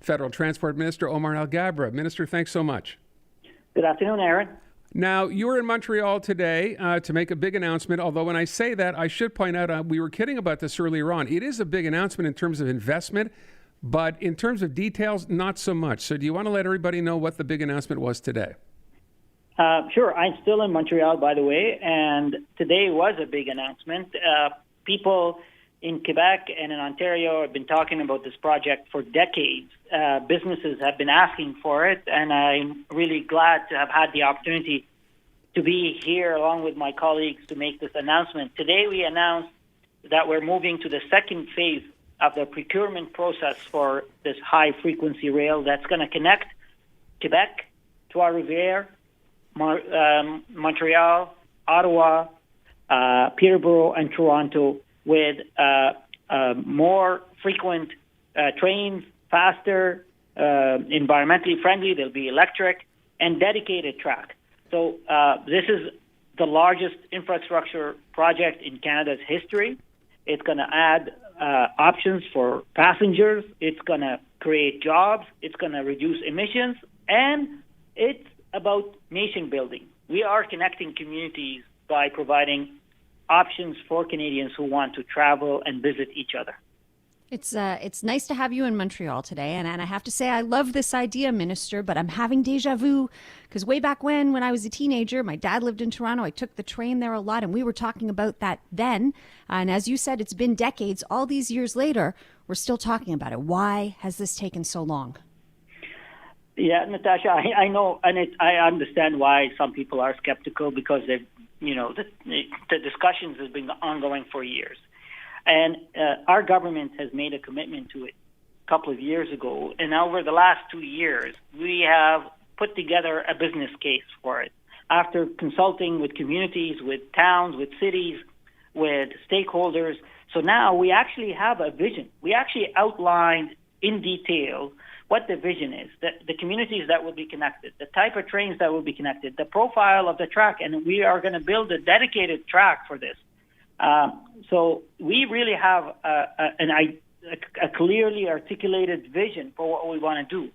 Federal Transport Minister Omar ALGHABRA. Minister, thanks so much. Good afternoon, Aaron. Now, you were in Montreal today to make a big announcement, although when I say that, I should point out we were kidding about this earlier on. It is a big announcement in terms of investment, but in terms of details, not so much. So do you want to let everybody know what the big announcement was today? Sure. I'm still in Montreal, by the way, and today was a big announcement. People in Quebec and in Ontario have been talking about this project for decades. Businesses have been asking for it, and I'm really glad to have had the opportunity to be here along with my colleagues to make this announcement. Today we announced that we're moving to the second phase of the procurement process for this high-frequency rail that's going to connect Quebec, Trois-Rivières, Montreal, Ottawa, Peterborough, and Toronto with more frequent trains, faster, environmentally friendly. They'll be electric and dedicated track. So this is the largest infrastructure project in Canada's history. It's going to add options for passengers. It's going to create jobs. It's going to reduce emissions. And it's about nation building. We are connecting communities by providing options for Canadians who want to travel and visit each other. It's nice to have you in Montreal today, and I have to say I love this idea, Minister, but I'm having deja vu because way back when I was a teenager, my dad lived in Toronto. I took the train there a lot, and we were talking about that then. And as you said, it's been decades. All these years later, we're still talking about it. Why has this taken so long? Yeah, Natasha, I know, and I understand why some people are skeptical because they've, the discussions have been ongoing for years. And our government has made a commitment to it a couple of years ago. And over the last 2 years, we have put together a business case for it. After consulting with communities, with towns, with cities, with stakeholders. So now we actually have a vision. We actually outlined in detail what the vision is, the communities that will be connected, the type of trains that will be connected, the profile of the track, and we are going to build a dedicated track for this. So we really have a clearly articulated vision for what we want to do.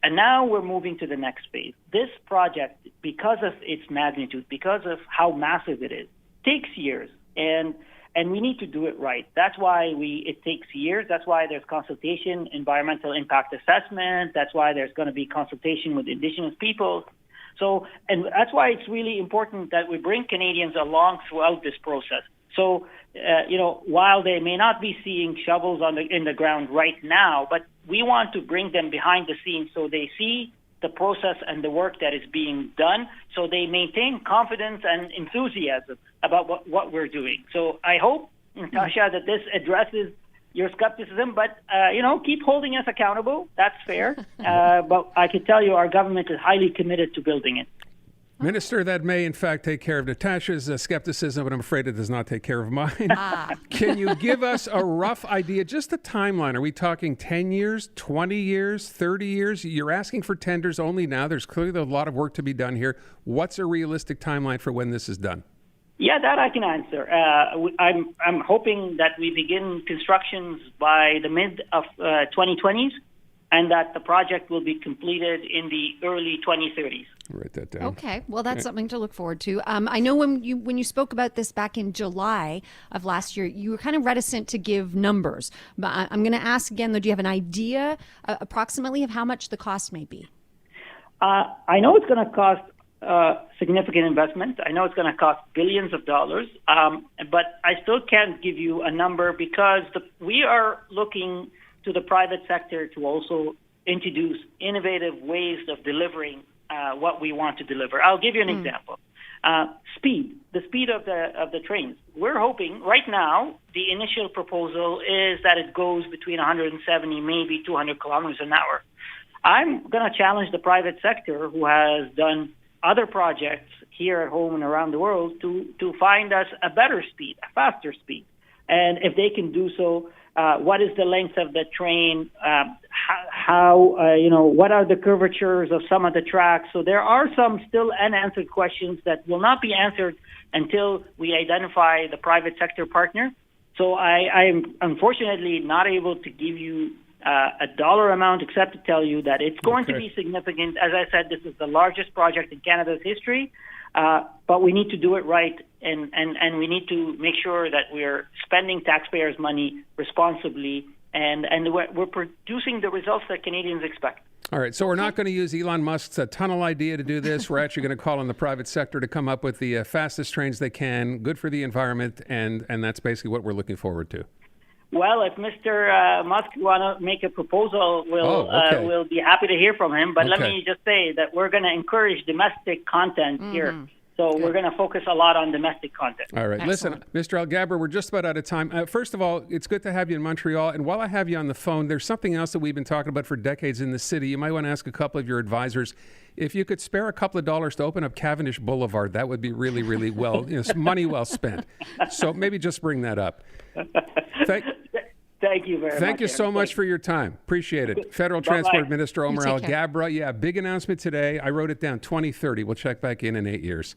And now we're moving to the next phase. This project, because of its magnitude, because of how massive it is, takes years. And we need to do it right. That's why it takes years. That's why there's consultation, environmental impact assessment. That's why there's going to be consultation with Indigenous peoples. So, and that's why it's really important that we bring Canadians along throughout this process. So, while they may not be seeing shovels in the ground right now, but we want to bring them behind the scenes so they see the process and the work that is being done, so they maintain confidence and enthusiasm about what we're doing. So I hope, Natasha, that this addresses your skepticism, but, keep holding us accountable. That's fair. But I can tell you our government is highly committed to building it. Minister, that may in fact take care of Natasha's skepticism, but I'm afraid it does not take care of mine. Can you give us a rough idea, just the timeline? Are we talking 10 years, 20 years, 30 years? You're asking for tenders only now. There's clearly a lot of work to be done here. What's a realistic timeline for when this is done? Yeah, that I can answer. I'm hoping that we begin constructions by the mid of 2020s and that the project will be completed in the early 2030s. Write that down. Okay, well, that's something to look forward to. I know when you spoke about this back in July of last year, you were kind of reticent to give numbers. But I'm going to ask again, though, do you have an idea approximately of how much the cost may be? I know it's going to cost significant investment. I know it's going to cost billions of dollars, but I still can't give you a number because we are looking to the private sector to also introduce innovative ways of delivering what we want to deliver. I'll give you an example. The speed of the trains. We're hoping right now the initial proposal is that it goes between 170, maybe 200 kilometers an hour. I'm going to challenge the private sector who has done other projects here at home and around the world to find us a better speed, a faster speed. And if they can do so, what is the length of the train? What are the curvatures of some of the tracks? So there are some still unanswered questions that will not be answered until we identify the private sector partner. So I am unfortunately not able to give you a dollar amount except to tell you that it's going to be significant. As I said, this is the largest project in Canada's history, but we need to do it right, and we need to make sure that we're spending taxpayers' money responsibly, and we're producing the results that Canadians expect. All right, so we're not going to use Elon Musk's tunnel idea to do this. We're actually going to call on the private sector to come up with the fastest trains they can, good for the environment, and that's basically what we're looking forward to. Well, if Mr. Musk want to make a proposal, we'll be happy to hear from him. But let me just say that we're going to encourage domestic content here. So we're going to focus a lot on domestic content. All right. Excellent. Listen, Mr. ALGHABRA, we're just about out of time. First of all, it's good to have you in Montreal. And while I have you on the phone, there's something else that we've been talking about for decades in the city. You might want to ask a couple of your advisors. If you could spare a couple of dollars to open up Cavendish Boulevard, that would be really, really money well spent. So maybe just bring that up. Thank you very much. Thank you so much for your time. Appreciate it. Federal Transport Minister OMAR ALGHABRA. Yeah, big announcement today. I wrote it down, 2030. We'll check back in 8 years.